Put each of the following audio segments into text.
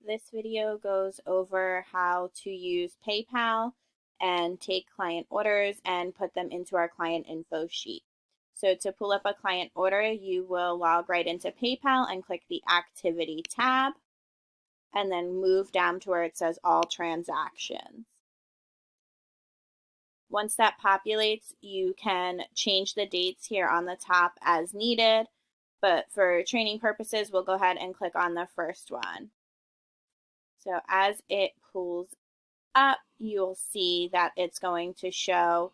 This video goes over how to use PayPal and take client orders and put them into our client info sheet. So to pull up a client order, you will log right into PayPal and click the Activity tab, and then move down to where it says All Transactions. Once that populates, you can change the dates here on the top as needed, but for training purposes, we'll go ahead and click on the first one. So as it pulls up, you'll see that it's going to show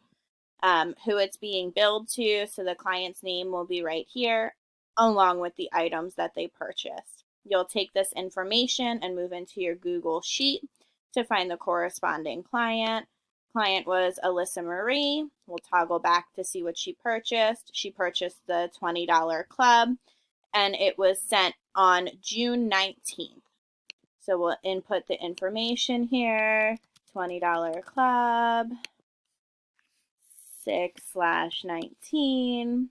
who it's being billed to. So the client's name will be right here, along with the items that they purchased. You'll take this information and move into your Google Sheet to find the corresponding client. Client was Alyssa Marie. We'll toggle back to see what she purchased. She purchased the $20 club, and it was sent on June 19th. So we'll input the information here, $20 club, 6/19.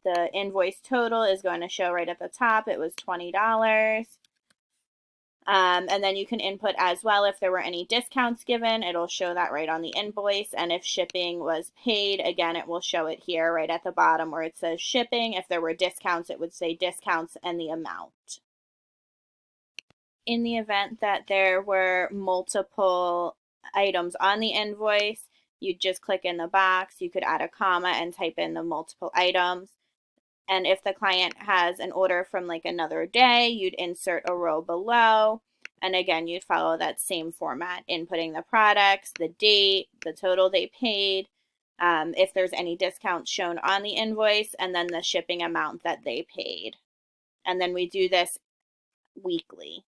The invoice total is going to show right at the top. It was $20. And then you can input as well if there were any discounts given. It'll show that right on the invoice. And if shipping was paid, again, it will show it here right at the bottom where it says shipping. If there were discounts, it would say discounts and the amount. In the event that there were multiple items on the invoice, you just click in the box. You could add a comma and type in the multiple items. And if the client has an order from like another day, you'd insert a row below. And again, you'd follow that same format, inputting the products, the date, the total they paid, if there's any discounts shown on the invoice, and then the shipping amount that they paid. And then we do this weekly.